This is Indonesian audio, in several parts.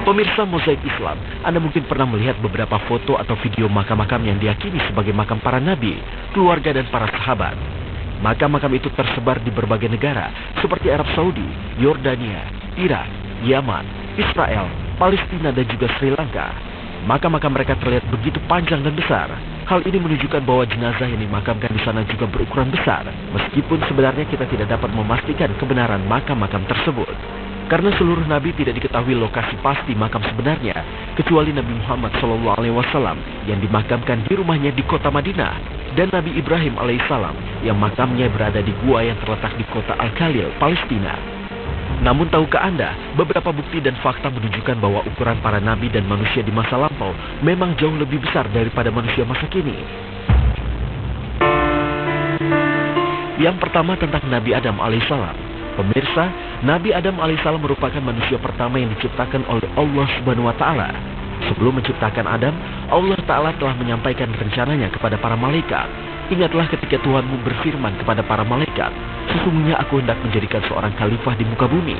Pemirsa Mozaik Islam, Anda mungkin pernah melihat beberapa foto atau video makam-makam yang diyakini sebagai makam para nabi, keluarga dan para sahabat. Makam-makam itu tersebar di berbagai negara seperti Arab Saudi, Yordania, Irak, Yaman, Israel, Palestina dan juga Sri Lanka. Makam-makam mereka terlihat begitu panjang dan besar. Hal ini menunjukkan bahwa jenazah yang dimakamkan di sana juga berukuran besar, meskipun sebenarnya kita tidak dapat memastikan kebenaran makam-makam tersebut. Karena seluruh nabi tidak diketahui lokasi pasti makam sebenarnya, kecuali Nabi Muhammad SAW yang dimakamkan di rumahnya di kota Madinah, dan Nabi Ibrahim alaihissalam yang makamnya berada di gua yang terletak di kota Al-Khalil, Palestina. Namun tahukah Anda, beberapa bukti dan fakta menunjukkan bahwa ukuran para nabi dan manusia di masa lampau memang jauh lebih besar daripada manusia masa kini. Yang pertama tentang Nabi Adam alaihissalam. Pemirsa, Nabi Adam alaihissalam merupakan manusia pertama yang diciptakan oleh Allah Subhanahu wa Ta'ala. Sebelum menciptakan Adam, Allah Ta'ala telah menyampaikan rencananya kepada para malaikat. Ingatlah ketika Tuhanmu berfirman kepada para malaikat, sesungguhnya aku hendak menjadikan seorang khalifah di muka bumi.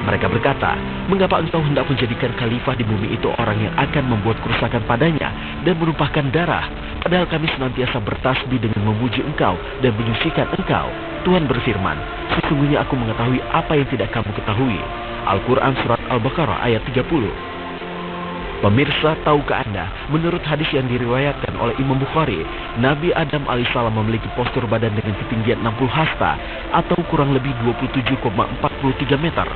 Mereka berkata, mengapa engkau hendak menjadikan khalifah di bumi itu orang yang akan membuat kerusakan padanya dan menumpahkan darah, padahal kami senantiasa bertasbih dengan memuji engkau dan menyucikan engkau. Tuhan berfirman, sesungguhnya aku mengetahui apa yang tidak kamu ketahui. Al-Quran Surat Al-Baqarah ayat 30. Pemirsa, tahukah Anda, menurut hadis yang diriwayatkan oleh Imam Bukhari, Nabi Adam alaihissalam memiliki postur badan dengan ketinggian 60 hasta atau kurang lebih 27,43 meter.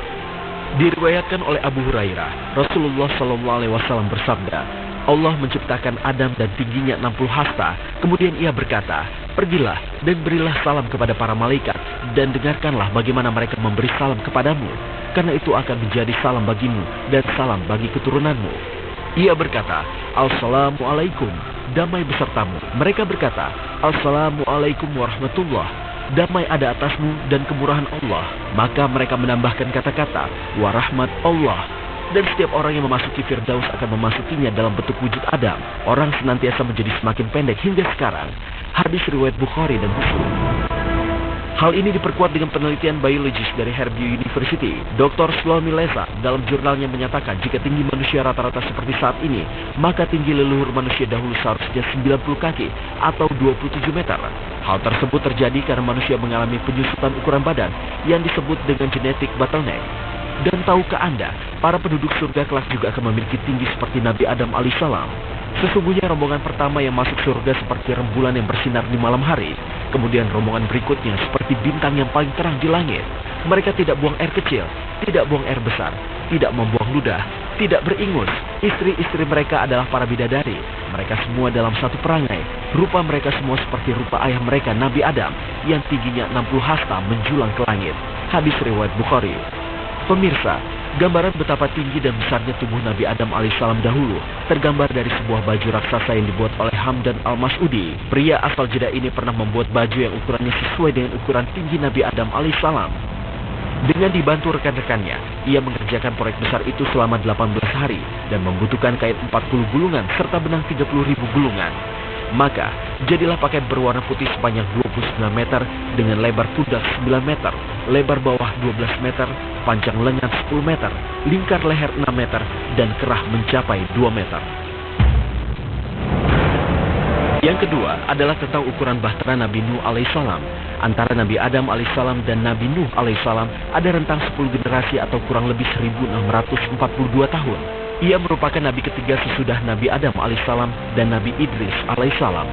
Diriwayatkan oleh Abu Hurairah, Rasulullah SAW bersabda, Allah menciptakan Adam dan tingginya 60 hasta, kemudian ia berkata, pergilah dan berilah salam kepada para malaikat dan dengarkanlah bagaimana mereka memberi salam kepadamu, karena itu akan menjadi salam bagimu dan salam bagi keturunanmu. Ia berkata, Assalamualaikum, damai besertamu. Mereka berkata, Assalamualaikum warahmatullah, damai ada atasmu dan kemurahan Allah. Maka mereka menambahkan kata-kata, warahmat Allah. Dan setiap orang yang memasuki Firdaus akan memasukinya dalam bentuk wujud Adam. Orang senantiasa menjadi semakin pendek hingga sekarang. Hadis riwayat Bukhari dan Muslim. Hal ini diperkuat dengan penelitian biologis dari Harvard University. Dr. Shlomi Leza dalam jurnalnya menyatakan jika tinggi manusia rata-rata seperti saat ini, maka tinggi leluhur manusia dahulu seharusnya 90 kaki atau 27 meter. Hal tersebut terjadi karena manusia mengalami penyusutan ukuran badan yang disebut dengan genetic bottleneck. Dan tahukah Anda, para penduduk surga kelak juga akan memiliki tinggi seperti Nabi Adam alaihissalam. Sesungguhnya rombongan pertama yang masuk surga seperti rembulan yang bersinar di malam hari. Kemudian rombongan berikutnya seperti bintang yang paling terang di langit. Mereka tidak buang air kecil, tidak buang air besar, tidak membuang ludah, tidak beringus. Istri-istri mereka adalah para bidadari. Mereka semua dalam satu perangai. Rupa mereka semua seperti rupa ayah mereka Nabi Adam yang tingginya 60 hasta menjulang ke langit. Hadis riwayat Bukhari. Pemirsa, gambaran betapa tinggi dan besarnya tubuh Nabi Adam alaihissalam dahulu tergambar dari sebuah baju raksasa yang dibuat oleh Hamdan Al-Mas'udi. Pria asal Jeddah ini pernah membuat baju yang ukurannya sesuai dengan ukuran tinggi Nabi Adam alaihissalam. Dengan dibantu rekan-rekannya, ia mengerjakan proyek besar itu selama 18 hari dan membutuhkan kain 40 gulungan serta benang 30.000 gulungan. Maka, jadilah pakaian berwarna putih sepanjang 29 meter dengan lebar pundak 9 meter, lebar bawah 12 meter, panjang lengan 10 meter, lingkar leher 6 meter, dan kerah mencapai 2 meter. Yang kedua adalah tentang ukuran bahtera Nabi Nuh alaihissalam. Antara Nabi Adam alaihissalam dan Nabi Nuh alaihissalam ada rentang 10 generasi atau kurang lebih 1642 tahun. Ia merupakan nabi ketiga sesudah Nabi Adam alaihissalam dan Nabi Idris alaihissalam.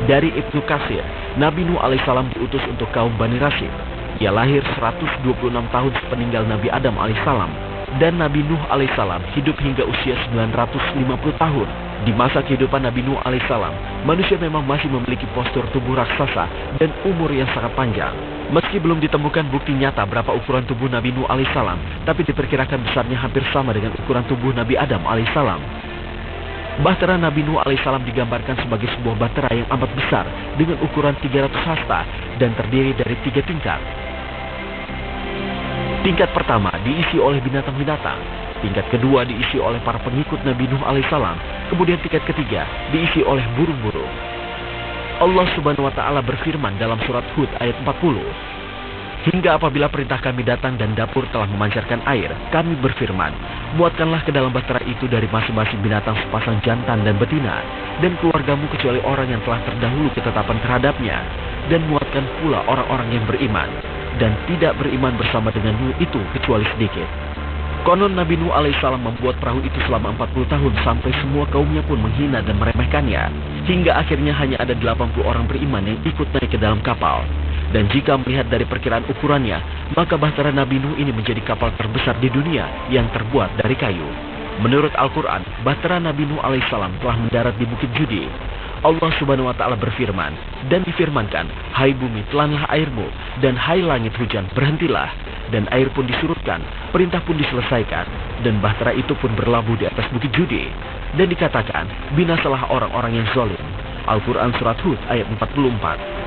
Dari Ibnu Katsir, Nabi Nuh alaihissalam diutus untuk kaum Bani Rashid. Ia lahir 126 tahun sepeninggal Nabi Adam alaihissalam, dan Nabi Nuh alaihissalam hidup hingga usia 950 tahun. Di masa kehidupan Nabi Nuh alaihissalam, manusia memang masih memiliki postur tubuh raksasa dan umur yang sangat panjang. Meski belum ditemukan bukti nyata berapa ukuran tubuh Nabi Nuh alaihissalam, tapi diperkirakan besarnya hampir sama dengan ukuran tubuh Nabi Adam alaihissalam. Bahtera Nabi Nuh alaihissalam digambarkan sebagai sebuah bahtera yang amat besar dengan ukuran 300 hasta dan terdiri dari 3 tingkat. Tingkat pertama diisi oleh binatang-binatang, tingkat kedua diisi oleh para pengikut Nabi Nuh alaihissalam, kemudian tingkat ketiga diisi oleh burung-burung. Allah Subhanahu wa Ta'ala berfirman dalam surat Hud ayat 40, Hingga apabila perintah kami datang dan dapur telah memancarkan air, kami berfirman, muatkanlah ke dalam bahtera itu dari masing-masing binatang sepasang jantan dan betina, dan keluargamu kecuali orang yang telah terdahulu ketetapan terhadapnya, dan muatkan pula orang-orang yang beriman, dan tidak beriman bersama dengan Nuh itu kecuali sedikit. Konon Nabi Nuh alaihissalam membuat perahu itu selama 40 tahun sampai semua kaumnya pun menghina dan meremehkannya, hingga akhirnya hanya ada 80 orang beriman yang ikut naik ke dalam kapal. Dan jika melihat dari perkiraan ukurannya, maka bahtera Nabi Nuh ini menjadi kapal terbesar di dunia yang terbuat dari kayu. Menurut Al-Quran, bahtera Nabi Nuh alaihissalam telah mendarat di Bukit Judi. Allah subhanahu wa ta'ala berfirman, dan difirmankan, hai bumi telanlah airmu, dan hai langit hujan berhentilah. Dan air pun disurutkan, perintah pun diselesaikan, dan bahtera itu pun berlabuh di atas Bukit Judi. Dan dikatakan, binasalah orang-orang yang zalim. Al-Quran Surat Hud ayat 44.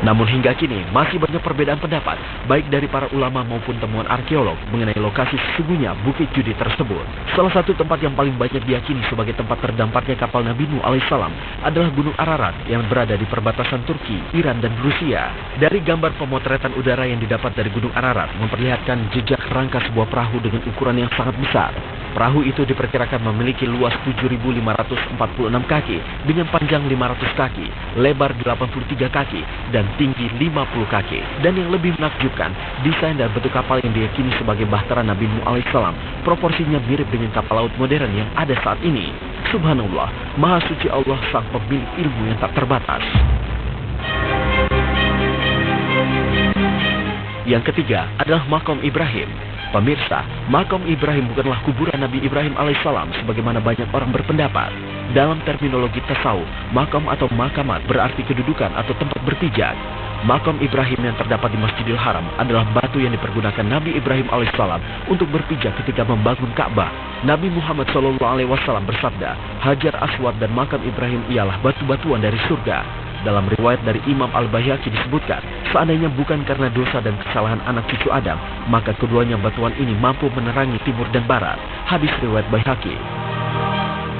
Namun hingga kini masih banyak perbedaan pendapat, baik dari para ulama maupun temuan arkeolog mengenai lokasi sesungguhnya Bukit Judi tersebut. Salah satu tempat yang paling banyak diyakini sebagai tempat terdamparnya kapal Nabi Nuh alaihissalam adalah Gunung Ararat yang berada di perbatasan Turki, Iran, dan Rusia. Dari gambar pemotretan udara yang didapat dari Gunung Ararat memperlihatkan jejak rangka sebuah perahu dengan ukuran yang sangat besar. Perahu itu diperkirakan memiliki luas 7.546 kaki dengan panjang 500 kaki, lebar 83 kaki, dan tinggi 50 kaki. Dan yang lebih menakjubkan, desain dan bentuk kapal yang diyakini sebagai bahtera Nabi Nuh alaihissalam proporsinya mirip dengan kapal laut modern yang ada saat ini. Subhanallah, Maha Suci Allah sang pemilik ilmu yang tak terbatas. Yang ketiga adalah Makam Ibrahim. Pemirsa, Makam Ibrahim bukanlah kuburan Nabi Ibrahim alaihissalam sebagaimana banyak orang berpendapat. Dalam terminologi tasawuf, makam atau makamat berarti kedudukan atau tempat berpijak. Makam Ibrahim yang terdapat di Masjidil Haram adalah batu yang dipergunakan Nabi Ibrahim alaihissalam untuk berpijak ketika membangun Ka'bah. Nabi Muhammad SAW bersabda, Hajar Aswad dan Makam Ibrahim ialah batu-batuan dari surga. Dalam riwayat dari Imam Al-Baihaqi disebutkan, seandainya bukan karena dosa dan kesalahan anak cucu Adam, maka keduanya batuan ini mampu menerangi timur dan barat. Hadis riwayat Baihaqi.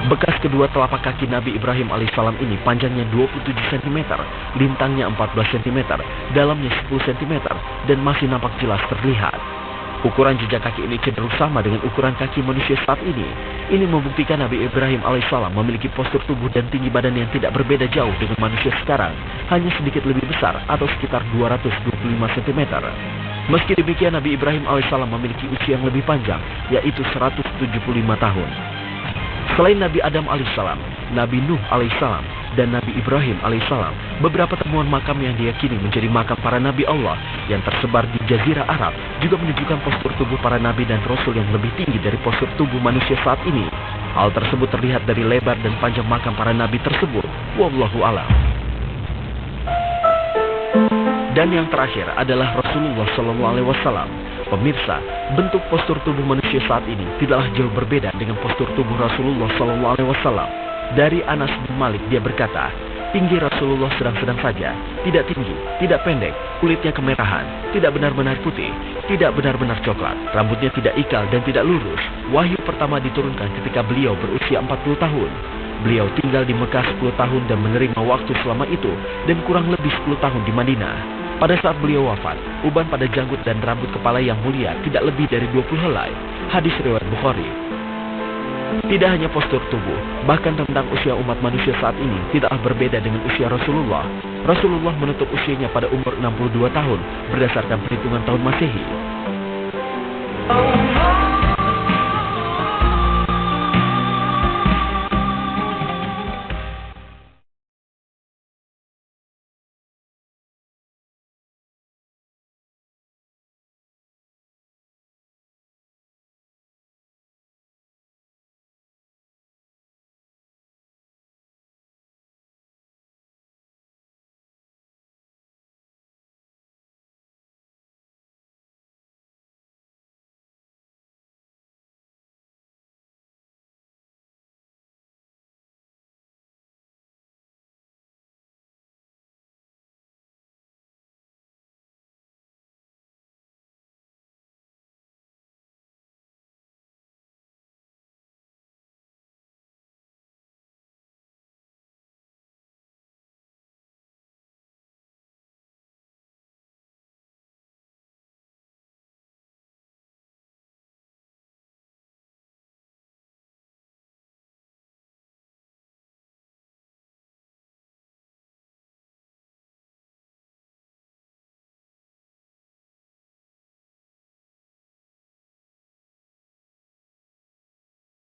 Bekas kedua telapak kaki Nabi Ibrahim alaihissalam ini panjangnya 27 cm, lintangnya 14 cm, dalamnya 10 cm, dan masih nampak jelas terlihat. Ukuran jejak kaki ini cenderung sama dengan ukuran kaki manusia saat ini. Ini membuktikan Nabi Ibrahim alaihissalam memiliki postur tubuh dan tinggi badan yang tidak berbeda jauh dengan manusia sekarang, hanya sedikit lebih besar atau sekitar 225 cm. Meski demikian, Nabi Ibrahim alaihissalam memiliki usia yang lebih panjang, yaitu 175 tahun. Selain Nabi Adam alaihissalam, Nabi Nuh alaihissalam, dan Nabi Ibrahim alaihissalam, beberapa temuan makam yang diyakini menjadi makam para Nabi Allah yang tersebar di Jazirah Arab juga menunjukkan postur tubuh para Nabi dan Rasul yang lebih tinggi dari postur tubuh manusia saat ini. Hal tersebut terlihat dari lebar dan panjang makam para Nabi tersebut. Wallahu a'lam. Dan yang terakhir adalah Rasulullah SAW. Pemirsa, bentuk postur tubuh manusia saat ini tidaklah jauh berbeda dengan postur tubuh Rasulullah SAW. Dari Anas bin Malik dia berkata, tinggi Rasulullah sedang-sedang saja, tidak tinggi, tidak pendek, kulitnya kemerahan, tidak benar-benar putih, tidak benar-benar coklat, rambutnya tidak ikal dan tidak lurus. Wahyu pertama diturunkan ketika beliau berusia 40 tahun. Beliau tinggal di Mekah 10 tahun dan menerima waktu selama itu, dan kurang lebih 10 tahun di Madinah. Pada saat beliau wafat, uban pada janggut dan rambut kepala yang mulia tidak lebih dari 20 helai. Hadis riwayat Bukhari. Tidak hanya postur tubuh, bahkan tentang usia umat manusia saat ini tidaklah berbeda dengan usia Rasulullah. Rasulullah menutup usianya pada umur 62 tahun berdasarkan perhitungan tahun Masehi.